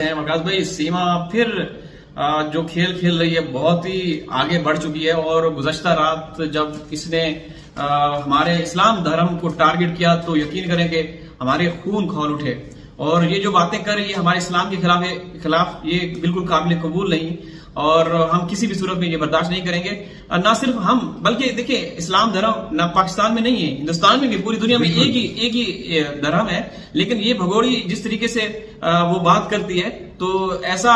वकास भाई, सीमा फिर जो खेल खेल रही है बहुत ही आगे बढ़ चुकी है। और गुज़श्ता रात जब इसने हमारे इस्लाम धर्म को टारगेट किया तो यकीन करें कि हमारे खून खौल उठे। और ये जो बातें कर रही है हमारे इस्लाम के खिलाफ ये बिल्कुल काबिल कबूल नहीं, और हम किसी भी सूरत में ये बर्दाश्त नहीं करेंगे। ना सिर्फ हम बल्कि देखिए, इस्लाम धर्म ना पाकिस्तान में नहीं है, हिंदुस्तान में भी पूरी दुनिया में एक ही धर्म है। लेकिन ये भगोड़ी जिस तरीके से वो बात करती है तो ऐसा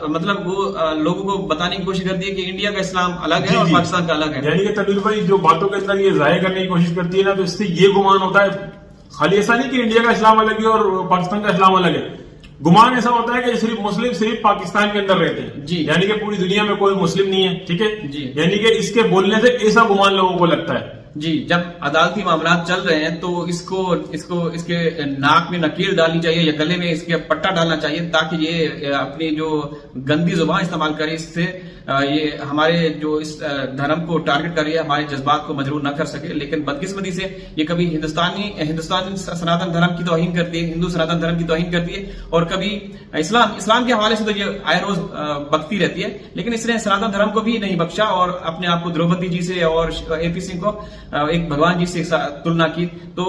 मतलब वो लोगों को बताने की कोशिश करती है कि इंडिया का इस्लाम अलग है और पाकिस्तान का अलग है। यानी कि तनवीर भाई जो बातों के अंदर ये जाहिर करने की कोशिश करती है ना, तो इससे ये गुमान होता है, खाली ऐसा नहीं कि इंडिया का इस्लाम अलग है और पाकिस्तान का इस्लाम अलग है। गुमान ऐसा होता है कि सिर्फ मुस्लिम सिर्फ पाकिस्तान के अंदर रहते हैं जी, यानी कि पूरी दुनिया में कोई मुस्लिम नहीं है, ठीक है जी। यानी कि इसके बोलने से ऐसा गुमान लोगों को लगता है जी। जब अदालती मामला चल रहे हैं तो इसके नाक में नकील डालनी चाहिए या गले में इसके पट्टा डालना चाहिए, ताकि ये अपनी जो गंदी जुबान इस्तेमाल करे, इससे ये हमारे जो इस धर्म को टारगेट कर रही है, हमारे जज्बात को मजरूर न कर सके। लेकिन बदकिस्मती से ये कभी हिंदुस्तानी सनातन धर्म की तौहीन करती है, हिंदू सनातन धर्म की तौहीन करती है, और कभी इस्लाम के हवाले से तो ये आए रोज बकती रहती है। लेकिन इसने सनातन धर्म को भी नहीं बख्शा और अपने आप को द्रौपदी जी से और AP सिंह को एक भगवान जी से तुलना की। तो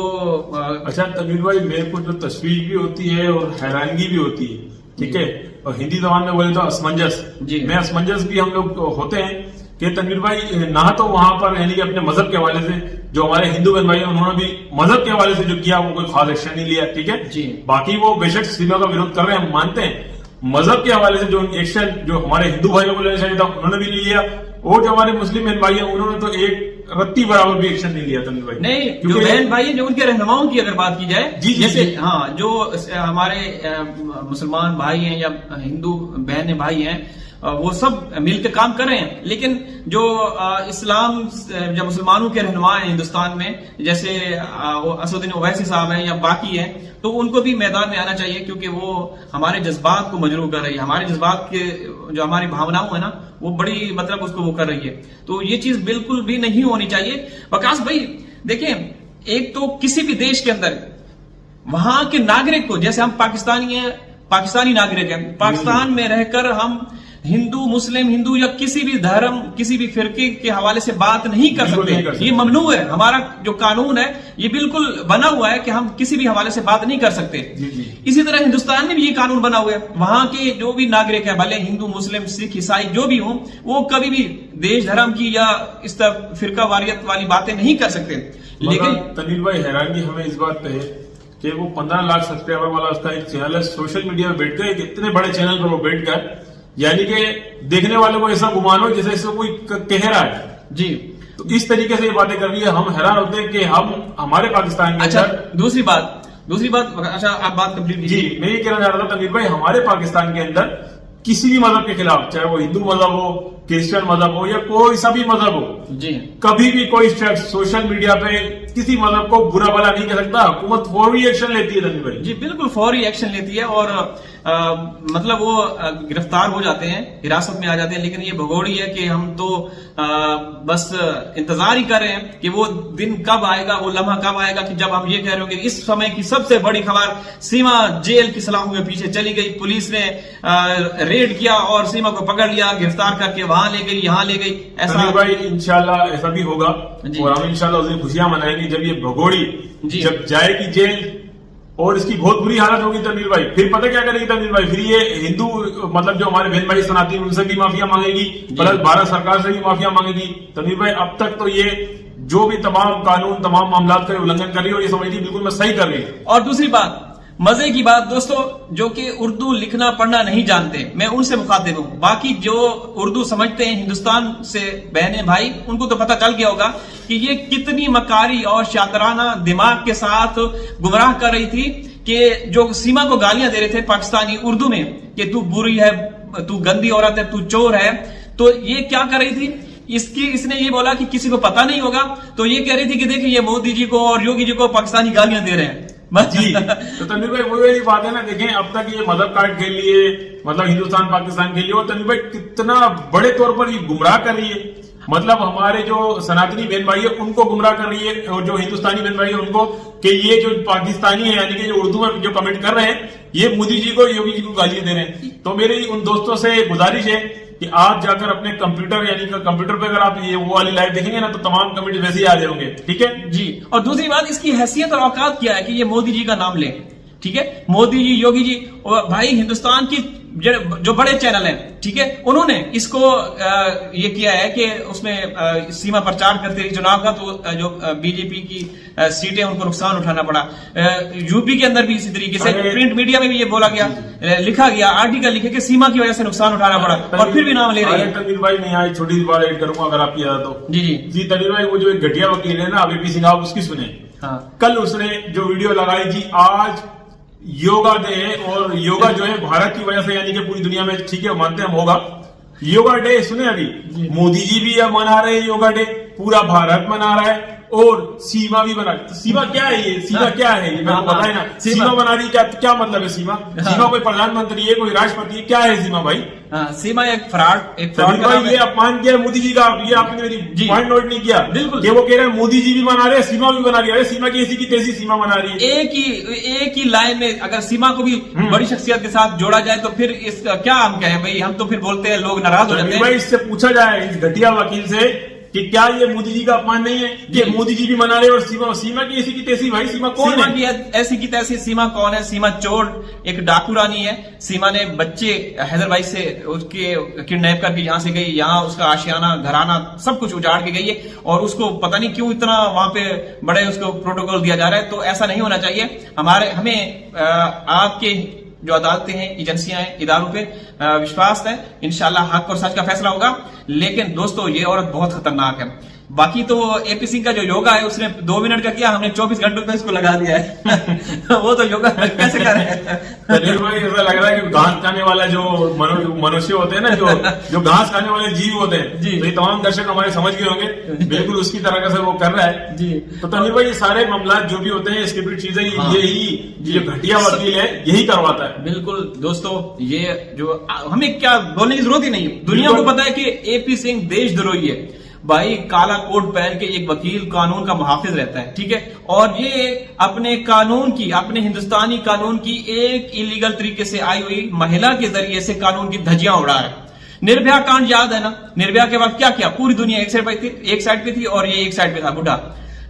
अच्छा तनवीर भाई, मेरे को जो तशवीश भी होती है और हैरानगी भी होती है, ठीक है, और हिंदी जबान में बोले तो असमंजस जी। मैं असमंजस भी हम लोग होते हैं कि तनवीर भाई ना तो वहां पर यानी कि अपने मजहब के हवाले से जो हमारे हिंदू बहन भाई उन्होंने भी मजहब के हवाले से जो किया वो कोई खास एक्शन नहीं लिया, ठीक है जी। बाकी वो बेशक सीमा का विरोध कर रहे हैं, हम मानते हैं। मजहब के हवाले से जो एक्शन जो हमारे हिंदू भाइयों को लेना चाहिए था उन्होंने भी नहीं लिया, और जो हमारे मुस्लिम बहन भाई है उन्होंने तो एक रत्ती बराबर भी एक्शन नहीं लिया तनवीर भाई। नहीं, जो बहन भाई है, जो उनके रहनुमाओं की अगर बात की जाए जी, जैसे जी, हाँ, जो हमारे मुसलमान भाई हैं या हिंदू बहन भाई हैं वो सब मिलकर काम कर रहे हैं। लेकिन जो इस्लाम जो मुसलमानों के रहनुमा हैं हिंदुस्तान में, जैसे असदुद्दीन ओवैसी साहब हैं या बाकी हैं, तो उनको भी मैदान में आना चाहिए, क्योंकि वो हमारे जज्बात को मजरूर कर रही है। हमारे जज्बात के जो हमारी भावनाओं है ना, वो बड़ी मतलब उसको वो कर रही है। तो ये चीज बिल्कुल भी नहीं होनी चाहिए। वकास भाई देखें, एक तो किसी भी देश के अंदर वहां के नागरिक को, जैसे हम पाकिस्तानी नागरिक हैं, पाकिस्तान में रहकर हम हिंदू मुस्लिम हिंदू या किसी भी धर्म किसी भी फिरके के हवाले से बात नहीं कर सकते। ये ममनू है। हमारा जो कानून है ये बिल्कुल बना हुआ है कि हम किसी भी हवाले से बात नहीं कर सकते। इसी तरह हिंदुस्तान में भी ये कानून बना हुआ है, वहां के जो भी नागरिक है, भले हिंदू मुस्लिम सिख ईसाई जो भी हो, वो कभी भी देश धर्म की या इस तरह फिरका वारियत वाली बातें नहीं कर सकते। लेकिन तनवीर भाई हैरानगी हमें इस बात पे है कि वो 15 लाख सब्सक्राइबर वाला उसका एक चैनल है, सोशल मीडिया में बैठ कर इतने बड़े चैनल पर वो बैठ कर यानी कि देखने वालों को ऐसा गुमान हो जैसे इसको कोई कह रहा है जी। तो इस तरीके से ये बातें कर रही है, हम हैरान होते हैं कि हम हमारे पाकिस्तान में। अच्छा, दूसरी बात अच्छा आप बात कंप्लीट जी। मैं ये कहना चाह रहा था तनवीर भाई, हमारे पाकिस्तान के अंदर किसी भी मजहब के खिलाफ, चाहे वो हिंदू मजहब हो, क्रिश्चियन मजहब हो या कोई सा भी मजहब हो जी, कभी भी कोई शख्स सोशल मीडिया पे किसी मजहब को बुरा भला नहीं कह सकता। हुकूमत फौरी एक्शन लेती है तनवीर भाई जी, बिल्कुल फौरी एक्शन लेती है, और मतलब वो गिरफ्तार हो जाते हैं, हिरासत में आ जाते हैं। लेकिन ये भगोड़ी है कि हम तो बस इंतजार ही कर रहे हैं कि वो दिन कब आएगा, वो लम्हा कब आएगा कि जब हम ये कह रहे होंगे इस समय की सबसे बड़ी खबर, सीमा जेल की सलाखों के पीछे चली गई, पुलिस ने रेड किया और सीमा को पकड़ लिया, गिरफ्तार करके वहां ले गई, यहाँ ले गई। ऐसा भाई इंशाल्लाह ऐसा भी होगा, और हम इंशाल्लाह उस दिन खुशियां मनाएंगे जब ये भगोड़ी जब जाएगी जेल, और इसकी बहुत बुरी हालत होगी तनवीर भाई। फिर पता क्या करेगी तनवीर भाई, फिर ये हिंदू मतलब जो हमारे बहन भाई सनातनी उनसे भी माफिया मांगेगी, प्लस भारत सरकार से भी माफिया मांगेगी। तनवीर भाई अब तक तो ये जो भी तमाम कानून तमाम मामला का उल्लंघन कर रही है और ये समझती बिल्कुल मैं सही कर रही है। और दूसरी बात, मजे की बात दोस्तों, जो कि उर्दू लिखना पढ़ना नहीं जानते, मैं उनसे मुखातिब हूं। बाकी जो उर्दू समझते हैं हिंदुस्तान से बहने भाई, उनको तो पता चल गया होगा कि ये कितनी मकारी और शातराना दिमाग के साथ गुमराह कर रही थी कि जो सीमा को गालियां दे रहे थे पाकिस्तानी उर्दू में कि तू बुरी है, तू गंदी औरत है, तू चोर है, तो ये क्या कर रही थी, इसने ये बोला कि किसी को पता नहीं होगा, तो ये कह रही थी कि देखिए ये मोदी जी को और योगी जी को पाकिस्तानी गालियां दे रहे हैं जी। तो तनवीर भाई वो वाली बात है ना, देखें अब तक ये मजहब कार्ड खेल लिए, मतलब हिंदुस्तान पाकिस्तान खेल लिए, और तनवीर भाई कितना बड़े तौर पर ये गुमराह कर रही है। मतलब हमारे जो सनातनी बहन भाई है उनको गुमराह कर रही है, और जो हिंदुस्तानी बहन भाई है उनको कि ये जो पाकिस्तानी है यानी कि जो उर्दू में जो कमेंट कर रहे हैं ये मोदी जी को, योगी जी को गालियां दे रहे हैं। तो मेरी उन दोस्तों से गुजारिश है कि आप जाकर अपने कंप्यूटर, यानी कि कंप्यूटर पे अगर आप ये वो वाली लाइव देखेंगे ना, तो तमाम कमेंट वैसे ही आ जाएंगे। ठीक है जी। और दूसरी बात, इसकी हैसियत और औकात क्या है कि ये मोदी जी का नाम ले। ठीक है, मोदी जी, योगी जी, और भाई हिंदुस्तान की जो बड़े चैनल हैं, ठीक है, उन्होंने इसको ये किया है कि उसमें सीमा प्रचार करते हैं चुनाव का, तो जो बीजेपी की सीटें उनको नुकसान उठाना पड़ा। यूपी के अंदर भी इसी तरीके से प्रिंट मीडिया में भी ये बोला गया, लिखा गया, आर्टिकल लिखे कि सीमा की वजह से नुकसान उठाना पड़ा, और फिर भी नाम ले रहे हैं। तनवीर भाई, मैं यहाँ छोटी सी बात ऐड करूंगा अगर आपकी याद तो। जी तनवीर भाई, वो जो एक घटिया वकील है ना AVP सिंह, आप उसकी सुने। हाँ। कल उसने जो वीडियो लगाई जी, आज योगा डे है, और योगा जो है भारत की वजह से, यानी कि पूरी दुनिया में, ठीक है मानते हैं हम होगा, योगा डे सुने अभी, मोदी जी भी अब मना रहे हैं योगा डे, पूरा भारत मना रहा है, और सीमा भी बना। तो सीमा क्या है ये? सीमा क्या है ये मेरे को पता है ना। सीमा बना रही, क्या मतलब है सीमा? सीमा कोई प्रधानमंत्री है, कोई राष्ट्रपति है, क्या है सीमा भाई? सीमा एक फ्रॉड ये अपमान किया मोदी जी का, ये आपने मेरी पॉइंट नोट नहीं किया। बिल्कुल, कि वो कह रहे हैं मोदी जी भी मना रहे हैं, सीमा भी बना रही है। सीमा की ऐसी की तैसी सीमा बना रही है। एक ही लाइन में अगर सीमा को भी बड़ी शख्सियत के साथ जोड़ा जाए तो फिर इसका क्या हम कहें भाई? हम तो फिर बोलते हैं, लोग नाराज हो जाते हैं। भाई, इससे पूछा जाए इस घटिया वकील से कि क्या ये मोदी जी का अपमान नहीं है कि मोदी जी भी मना रहे और सीमा की ऐसी की तैसी? भाई सीमा कौन है? सीमा की ऐसी की तैसी सीमा कौन है? सीमा चोर, एक डाकू रानी है। सीमा ने बच्चे हैदर भाई से उसके किडनैप करके यहाँ से गई, यहाँ उसका आशियाना, घराना सब कुछ उजाड़ के गई है, और उसको पता नहीं क्यों इतना वहां पे बड़े उसको प्रोटोकॉल दिया जा रहा है। तो ऐसा नहीं होना चाहिए। हमें आपके जो अदालतें हैं, एजेंसियां हैं, इदारों पे विश्वास है, इंशाल्लाह हक और सच का फैसला होगा। लेकिन दोस्तों, ये औरत बहुत खतरनाक है। बाकी तो AP सिंह का जो योगा है, उसने 2 मिनट का किया, हमने 24 घंटों में इसको लगा दिया है। वो तो योगा कैसे कर रहे हैं? भाई, ऐसा लग रहा है कि घास खाने वाला जो मनुष्य होते हैं ना, जो घास खाने वाले जीव होते हैं, जी, तो ये तमाम दर्शक हमारे समझ गए होंगे, बिल्कुल उसकी तरह से वो कर रहा है जी। तो तनवीर भाई, ये सारे मामला जो भी होते हैं, स्क्रिप्टेड चीजें, यही जो घटिया वकील है यही करवाता है। बिल्कुल दोस्तों, ये जो हमें क्या बोलने की जरूरत ही नहीं है, दुनिया को पता है कि AP सिंह देशद्रोही है। भाई, काला कोट पहन के एक वकील कानून का मुहाफिज रहता है, ठीक है, और ये अपने कानून की, अपने हिंदुस्तानी कानून की एक इलीगल तरीके से आई हुई महिला के जरिए से कानून की धज्जियां उड़ा है। निर्भया कांड याद है ना? निर्भया के वक्त क्या किया? पूरी दुनिया एक साइड पे थी और ये एक साइड पे था, बुढ़ा।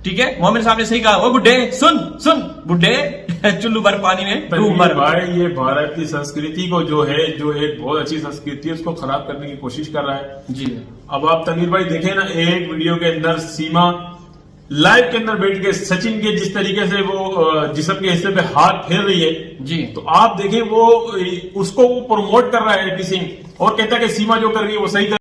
ठीक है, मोहम्मद साहब ने सही कहा, वो बुढ़े सुन बुढ़े, चुल्लू भर पानी में डूब मर। भाई, ये भारत की संस्कृति को जो एक बहुत अच्छी संस्कृति है, उसको खराब करने की कोशिश कर रहा है जी। अब आप तनवीर भाई देखें ना, एक वीडियो के अंदर सीमा लाइव के अंदर बैठ के सचिन के जिस तरीके से वो जिस्म के हिस्से पे हाथ फेर रही है जी, तो आप देखें, वो उसको वो प्रमोट कर रहा है AP सिंह, और कहता है कि सीमा जो कर रही है वो सही कर